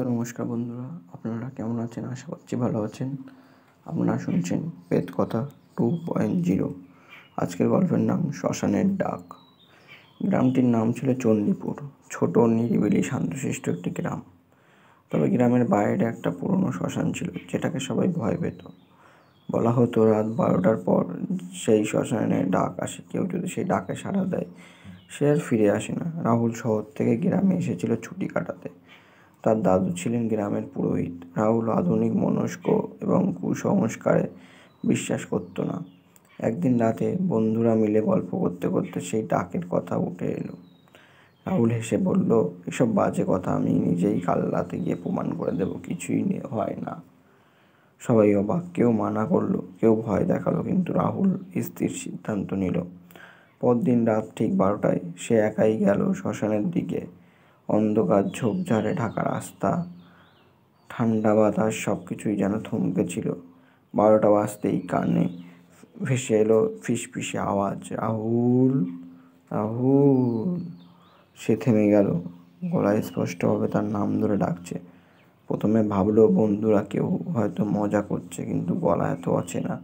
তো নমস্কার বন্ধুরা, আপনারা কেমন আছেন? আশা করছি ভালো আছেন। আপনারা শুনছেন পেত কথা 2.0। আজকের গল্পের নাম শ্মশানের ডাক। গ্রামটির নাম ছিল চণ্ডীপুর। ছোট, নিরিবিলি, শান্তশিষ্ট একটি গ্রাম। তবে গ্রামের বাইরে একটা পুরনো শ্মশান ছিল, যেটাকে সবাই ভয় পেত। বলা হতো রাত 12টার পর সেই শ্মশানে ডাক আসে। কেউ যদি সেই ডাকে সাড়া দেয়, সে আর ফিরে আসে না। রাহুল শহর থেকে গ্রামে এসেছিল ছুটি কাটাতে। তার দাদু ছিলেন গ্রামের পুরোহিত। রাহুল আধুনিক, মনস্ক এবং কুসংস্কারে বিশ্বাস করত না। একদিন রাতে বন্ধুরা মিলে গল্প করতে করতে সেই ডাকের কথা উঠে এলো। রাহুল হেসে বলল, এসব বাজে কথা, আমি নিজেই কাল রাতে গিয়ে প্রমাণ করে দেবো কিছুই হয় না। সবাই অবাক, কেউ মানা করলো, কেউ ভয় দেখালো, কিন্তু রাহুল স্থির সিদ্ধান্ত নিল। পরদিন রাত ঠিক 12টায় সে একাই গেল শ্মশানের দিকে। অন্ধকার, ঝোপঝাড়ে ঢাকা রাস্তা, ঠান্ডা বাতাস, সব কিছুই যেন থমকে ছিল। 12টা বাজতেই কানে ভেসে এলো ফিসফিসে আওয়াজ, রাহুল, রাহুল। সে থেমে গেল। গলায় স্পষ্টভাবে তার নাম ধরে ডাকছে। প্রথমে ভাবলো বন্ধুরা কেউ হয়তো মজা করছে, কিন্তু গলা এত অচেনা,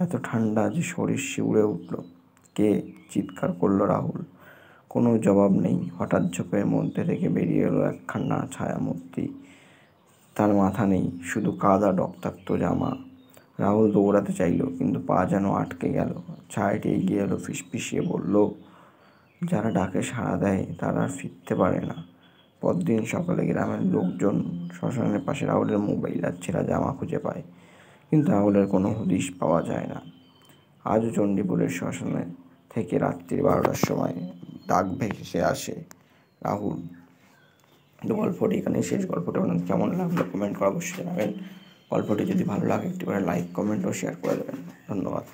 এত ঠান্ডা যে শরীর শিউরে উঠল। কে? চিৎকার করলো রাহুল। কোনো জবাব নেই। হঠাৎ ঝোপের মধ্যে থেকে বেরিয়ে এলো একখানা ছায়ামূর্তি। তার মাথা নেই, শুধু কাদা রক্তাক্ত জামা। রাহুল দৌড়াতে চাইল, কিন্তু পা যেন আটকে গেল। ছায়াটি এগিয়ে এলো, ফিসফিসিয়ে বলল, যারা ডাকে সাড়া দেয় তারা আর ফিরতে পারে না। পরদিন সকালে গ্রামের লোকজন শ্মশানের পাশে রাহুলের মোবাইল আর ছেঁড়া জামা খুঁজে পায়, কিন্তু রাহুলের কোনো হদিশ পাওয়া যায় না। আজও চণ্ডীপুরের শ্মশানে থেকে রাত্রি 12টার সময় ডাক ভেসে আসে, রাহুল। গল্পটি এখানে শেষ। গল্পটা আপনাদের কেমন লাগলো কমেন্ট করে অবশ্যই জানাবেন। গল্পটি যদি ভালো লাগে একটি করে লাইক, কমেন্ট ও শেয়ার করে দেবেন। ধন্যবাদ।